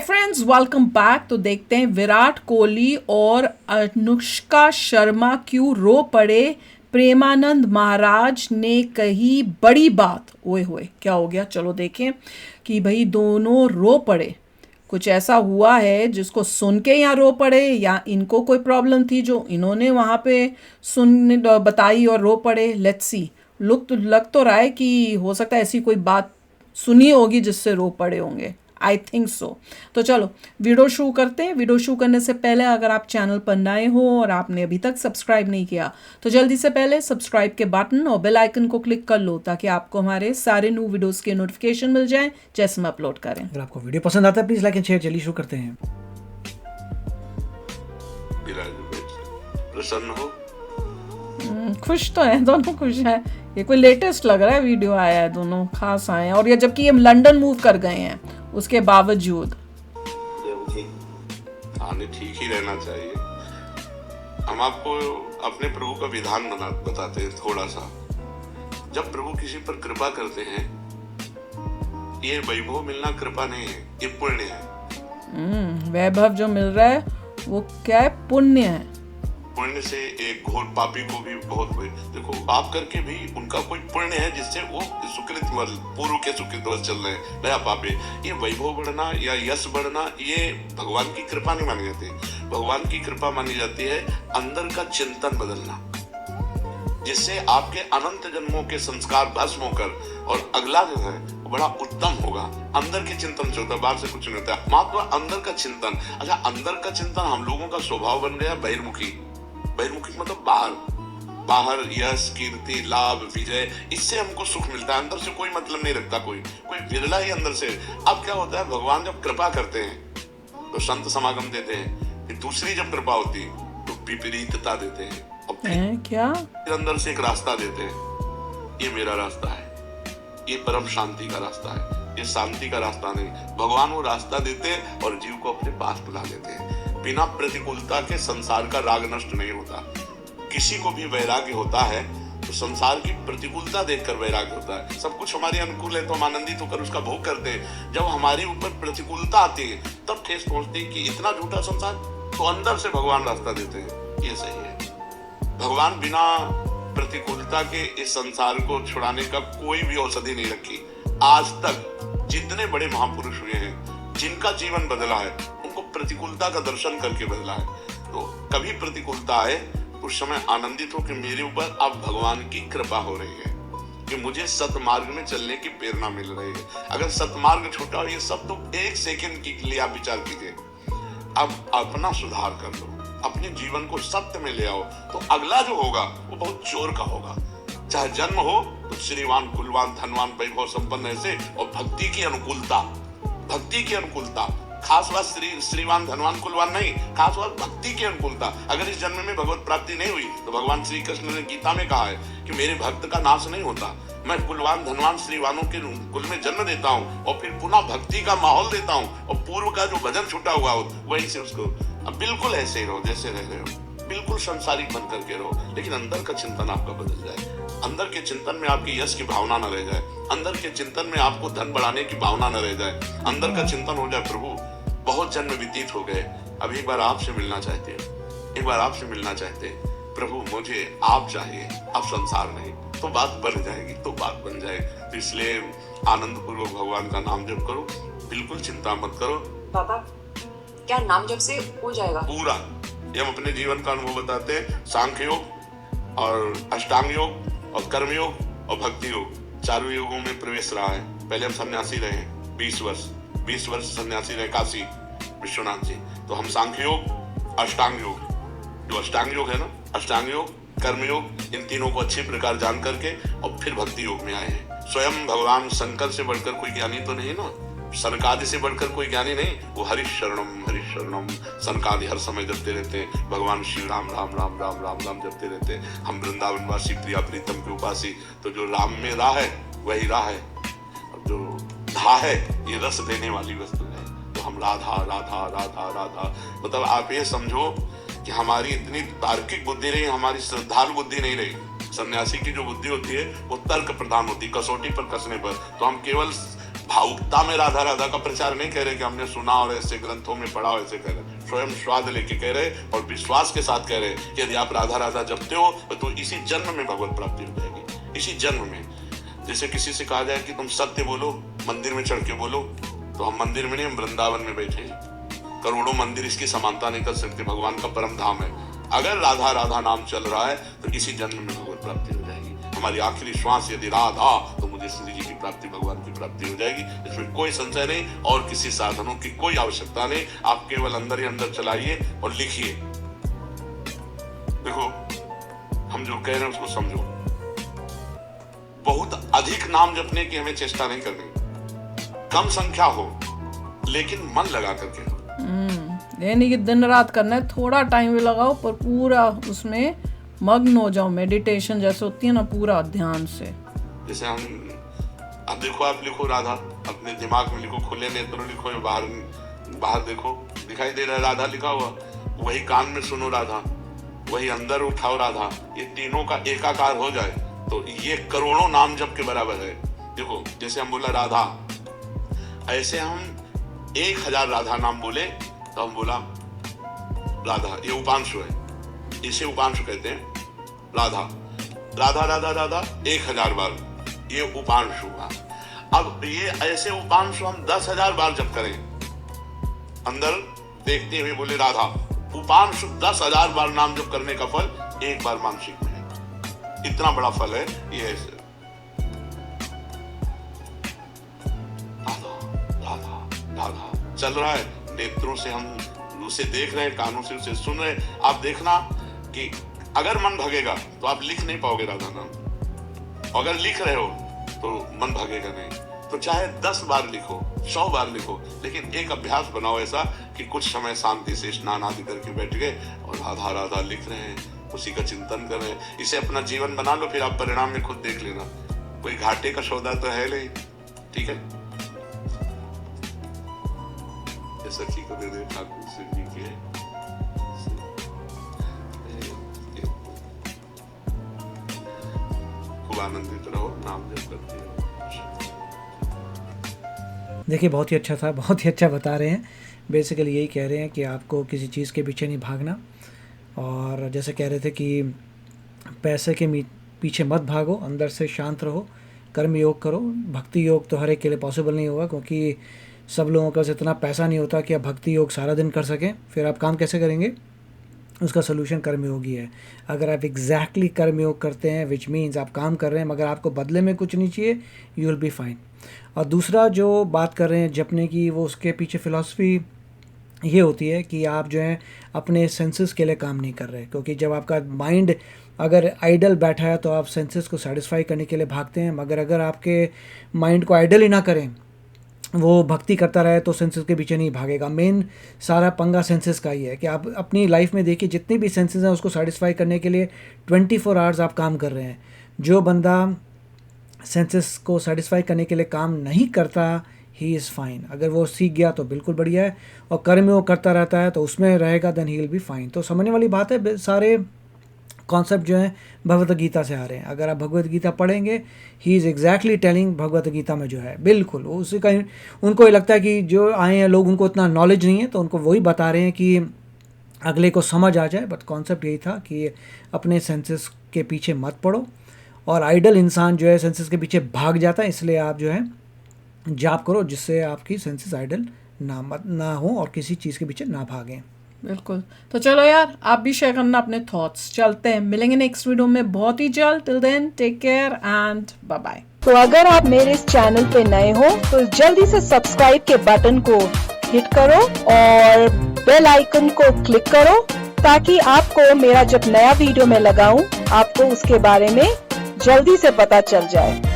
Friends, welcome back. तो देखते हैं विराट कोहली और अनुष्का शर्मा क्यों रो पड़े। प्रेमानंद महाराज ने कही बड़ी बात। ओए होए, क्या हो गया? चलो देखें कि भाई दोनों रो पड़े। कुछ ऐसा हुआ है जिसको सुन के यहाँ रो पड़े, या इनको कोई प्रॉब्लम थी जो इन्होंने वहाँ पे सुन बताई और रो पड़े। Let's see. लग तो रहा है कि हो सकता है ऐसी कोई बात सुनी होगी जिससे रो पड़े होंगे। I think so. तो चलो वीडियो शुरू करते हैं। वीडियो शुरू करने से पहले अगर आप चैनल पर नए हो और आपने अभी तक सब्सक्राइब नहीं किया तो जल्दी से पहले सब्सक्राइब के बटन और बेल आइकन को क्लिक कर लो, ताकि आपको हमारे सारे न्यू वीडियोस के नोटिफिकेशन मिल जाएं जैसे हम अपलोड करें। अगर आपको वीडियो पसंद आता है प्लीज लाइक एंड शेयर। चलिए शुरू करते हैं। प्रसन्न हो? खुश तो है, दोनों खुश हैं। ये कोई लेटेस्ट लग रहा है वीडियो आया है, दोनों खास आए हैं। और ये जबकि ये लंदन मूव कर गए हैं उसके बावजूद। आने ठीक ही रहना चाहिए। हम आपको अपने प्रभु का विधान बताते हैं थोड़ा सा। जब प्रभु किसी पर कृपा करते हैं, ये वैभव मिलना कृपा नहीं है, ये पुण्य है। वैभव जो मिल रहा है वो क्या है? पुण्य है। पुण्य से एक घोर पापी को भी बहुत देखो, पाप करके भी उनका कोई पुण्य है जिससे वो सुकृत पूर्व के सुकृत चल रहे हैं, नया पापी। ये वैभव बढ़ना या यश बढ़ना ये भगवान की कृपा नहीं मानी जाती। भगवान की कृपा मानी जाती है अंदर का चिंतन बदलना, जिससे आपके अनंत जन्मों के संस्कार भस्म होकर और अगला जो है वो बड़ा उत्तम होगा। अंदर के चिंतन से होता है, बाहर से कुछ नहीं होता। मात्र अंदर का चिंतन। अच्छा, अंदर का चिंतन हम लोगों का स्वभाव बन गया बहिर्मुखी। बहिर्मुखी मतलब बाहर यश, कीर्ति, लाभ, विजय, इससे हमको सुख मिलता है। अंदर से कोई मतलब नहीं रखता कोई विरला ही अंदर से। अब क्या होता है, भगवान जब कृपा करते हैं तो संत समागम देते हैं, फिर दूसरी जब कृपा होती तो विपरीतता देते हैं, और फिर अंदर से एक रास्ता देते हैं। ये मेरा रास्ता है, ये परम शांति का रास्ता है, ये शांति का रास्ता नहीं। भगवान वो रास्ता देते हैं और जीव को अपने पास बुला लेते हैं। बिना प्रतिकूलता के संसार का राग नष्ट नहीं होता। किसी को भी वैराग्य होता है तो संसार की प्रतिकूलता देखकर वैराग्य होता है। सब कुछ हमारे अनुकूल है तो हम आनंदित होकर उसका भोग करते हैं। जब हमारे ऊपर प्रतिकूलता आती है तब ठेस पहुंचती है कि इतना झूठा संसार। तो अंदर से भगवान रास्ता देते हैं, ये सही है। भगवान बिना प्रतिकूलता के इस संसार को छुड़ाने का कोई भी औषधि नहीं रखी। आज तक जितने बड़े महापुरुष हुए हैं, जिनका जीवन बदला है, उनको प्रतिकूलता का दर्शन करके बदला है। तो कभी प्रतिकूलता आए उस समय आनंदित हो कि मेरे ऊपर अब भगवान की कृपा हो रही है, कि मुझे सतमार्ग में चलने की प्रेरणा मिल रही है। अगर सतमार्ग छोटा हो, ये सब तो एक सेकंड के लिए आप विचार कीजिए। अब अपना सुधार कर लो, अपने जीवन को सत्य में ले आओ, तो अगला जो होगा वो बहुत चोर का होगा। चाहे जन्म हो तो श्रीवान, कुलवान, धनवान, वैभव संपन्न ऐसे, और भक्ति की अनुकूलता। खास बात श्रीवान, धनवान, कुलवान नहीं, खास बात भक्ति की अनुकूलता। अगर इस जन्म में भगवत प्राप्ति नहीं हुई तो भगवान श्री कृष्ण ने गीता में कहा है कि मेरे भक्त का नाश नहीं होता। मैं कुलवान, धनवान, श्रीवानों के कुल में जन्म देता हूँ और फिर पुनः भक्ति का माहौल देता हूँ, और पूर्व का जो भजन छूटा हुआ हो वहीं से उसको। अब बिल्कुल ऐसे ही रहो जैसे रह रहे हो, बिल्कुल संसारिक बन करके रहो, लेकिन अंदर का चिंतन आपका बदल जाए। अंदर के चिंतन में आपकी यश की भावना न रह जाए, अंदर के चिंतन में आपको धन बढ़ाने की भावना न रह जाए। अंदर का चिंतन हो जाए, प्रभु बहुत जन्म व्यतीत हो गए, अब एक बार आपसे मिलना चाहते हैं, प्रभु मुझे आप चाहिए, अब संसार नहीं। तो बात बन जाएगी, तो इसलिए आनंद पूर्वक भगवान का नाम जप करो, बिल्कुल चिंता मत करो। बाबा, क्या नाम जप से हो जाएगा पूरा? ये हम अपने जीवन का अनुभव बताते हैं। सांख्य योग और अष्टांग योग और कर्म योग और भक्ति योग, चारों योगों में प्रवेश रहा है। पहले हम सन्यासी रहे 20 वर्ष सन्यासी रहे काशी विश्वनाथ जी। तो हम सांख्य योग, अष्टांग योग, जो अष्टांग योग है ना, अष्टांग योग, कर्म योग, इन तीनों को अच्छी प्रकार जान करके और फिर भक्ति योग में आए हैं। स्वयं भगवान शंकर से बढ़कर कोई ज्ञानी तो नहीं ना, सनकादि से बढ़कर कोई ज्ञानी नहीं। वो हरिशरणम सनकादि हर समय जपते रहते हैं। भगवान श्री राम राम राम राम राम राम जपते रहते हैं। हम वृंदावनवासी प्रिया प्रीतम के उपासी, तो जो राम में राह है वही राह है, और जो धा है ये रस देने वाली वस्तु है। तो हम राधा राधा राधा राधा, मतलब आप ये समझो कि हमारी इतनी तार्किक बुद्धि रही, हमारी श्रद्धालु बुद्धि नहीं रही। सन्यासी की जो बुद्धि होती है वो तर्क प्रधान होती है, कसौटी पर कसने पर। तो हम केवल भावुकता में राधा राधा का प्रचार नहीं कह रहे कि हमने सुना और ऐसे ग्रंथों में पढ़ा ऐसे कह रहे, स्वयं स्वाद लेके कह रहे और विश्वास के साथ कह रहे कि यदि आप राधा राधा जपते हो तो इसी जन्म में भगवत प्राप्ति हो जाएगी, इसी जन्म में। जैसे किसी से कहा जाए कि तुम सत्य बोलो, मंदिर में चढ़ के बोलो, तो हम मंदिर में नहीं, हम वृंदावन में बैठे हैं, करोड़ों मंदिर इसकी समानता नहीं कर सकते, भगवान का परम धाम है। अगर राधा राधा नाम चल रहा है तो इसी जन्म में भगवत प्राप्ति हो जाएगी। हमारी आखिरी श्वास यदि राधा तो मुझे श्री जी की प्राप्ति, भगवान की प्राप्ति हो जाएगी। इसमें कोई संशय नहीं और किसी साधनों की कोई आवश्यकता नहीं। आप केवल अंदर ही अंदर चलाइए और लिखिए। देखो हम जो कह रहे हैं उसको समझो। बहुत अधिक नाम जपने की हमें चेष्टा नहीं करनी, कम संख्या हो लेकिन मन लगा करके हो। ये नहीं कि दिन रात करना है, थोड़ा टाइम भी लगाओ पर पूरा उसमें मग्न हो जाओ। मेडिटेशन जैसे होती है ना, पूरा ध्यान से। जैसे हम अब देखो, आप लिखो राधा, अपने दिमाग में लिखो, खुले नेत्र लिखो, बाहर देखो, दिखाई दे रहा है राधा लिखा हुआ, वही कान में सुनो राधा, वही अंदर उठाओ राधा। ये तीनों का एकाकार हो जाए तो ये करोड़ों नाम जप के बराबर है। देखो जैसे हम बोला राधा, ऐसे हम 1000 राधा नाम बोले तो हम बोला राधा, ये उपांशु है, इसे उपांशु कहते हैं। राधा राधा राधा राधा 1000 बार, ये उपांशु हुआ। अब ये ऐसे उपांशु हम 10,000 बार जप करें, अंदर देखते हुए बोले राधा, उपांशु 10,000 बार नाम जप करने का फल एक बार मानसिक में है। इतना बड़ा फल है ये। ऐसे राधा राधा राधा चल रहा है, नेत्रों से हम उसे देख रहे हैं, कानों से उसे सुन रहे हैं। आप देखना कि अगर मन भगेगा तो आप लिख नहीं पाओगे राधा नाम, अगर लिख रहे हो तो मन भगेगा नहीं। तो चाहे 10 बार लिखो, 100 बार लिखो, लेकिन एक अभ्यास बनाओ ऐसा कि कुछ समय शांति से स्नान आदि करके बैठ गए और राधा राधा लिख रहे हैं, उसी का चिंतन कर रहे हैं। इसे अपना जीवन बना लो, फिर आप परिणाम में खुद देख लेना। कोई घाटे का सौदा तो है नहीं, ठीक है। सखी को दे दे ठाकुर से जी के, खूब आनंदित रहो, नाम जप करते रहो। देखिए बहुत ही अच्छा था, बहुत ही अच्छा बता रहे हैं। बेसिकली यही कह रहे हैं कि आपको किसी चीज़ के पीछे नहीं भागना, और जैसे कह रहे थे कि पैसे के पीछे मत भागो, अंदर से शांत रहो, कर्म योग करो। भक्ति योग तो हर एक के लिए पॉसिबल नहीं होगा, क्योंकि सब लोगों का इतना पैसा नहीं होता कि आप भक्ति योग सारा दिन कर सकें। फिर आप काम कैसे करेंगे? उसका सोल्यूशन कर्मयोग ही है। अगर आप एग्जैक्टली कर्मयोग करते हैं, विच मीन्स आप काम कर रहे हैं मगर आपको बदले में कुछ नहीं चाहिए, यू विल बी फाइन। और दूसरा जो बात कर रहे हैं जपने की, वो उसके पीछे फ़िलॉसफी ये होती है कि आप जो है अपने सेंसेस के लिए काम नहीं कर रहे, क्योंकि जब आपका माइंड अगर आइडल बैठा है तो आप सेंसेस को सेटिस्फाई करने के लिए भागते हैं, मगर अगर आपके माइंड को आइडल ही ना करें, वो भक्ति करता रहे, तो सेंसेस के पीछे नहीं भागेगा। मेन सारा पंगा सेंसेस का ही है कि आप अपनी लाइफ में देखिए जितनी भी सेंसेस हैं उसको सेटिस्फाई करने के लिए 24 आवर्स आप काम कर रहे हैं। जो बंदा सेंसेस को सेटिस्फाई करने के लिए काम नहीं करता, ही इज़ फाइन। अगर वो सीख गया तो बिल्कुल बढ़िया है, और कर्म वो करता रहता है तो उसमें रहेगा, then he will be fine. तो समझने वाली बात है, सारे कॉन्सेप्ट जो है भगवत गीता से आ रहे हैं। अगर आप भगवत गीता पढ़ेंगे, he is exactly telling, Bhagavad Gita में जो है बिल्कुल उसी का। उनको ये लगता है कि जो आए हैं लोग उनको इतना नॉलेज नहीं है, तो उनको वही बता रहे हैं कि अगले को समझ आ जाए। बट कॉन्सेप्ट यही था कि अपने सेंसेस के पीछे मत पड़ो, और आइडल इंसान जो है सेंसेस के पीछे भाग जाता है। इसलिए आप जो है जाप करो जिससे आपकी सेंसेस आइडल ना हो और किसी चीज़ के पीछे ना भागें। बिल्कुल। तो चलो यार, आप भी शेयर करना अपने थॉट्स। चलते हैं, मिलेंगे नेक्स्ट वीडियो में बहुत ही जल्द। Till then take care and bye bye. तो अगर आप मेरे इस चैनल पे नए हो तो जल्दी से सब्सक्राइब के बटन को हिट करो और बेल आइकन को क्लिक करो, ताकि आपको मेरा जब नया वीडियो मैं लगाऊं आपको उसके बारे में जल्दी से पता चल जाए।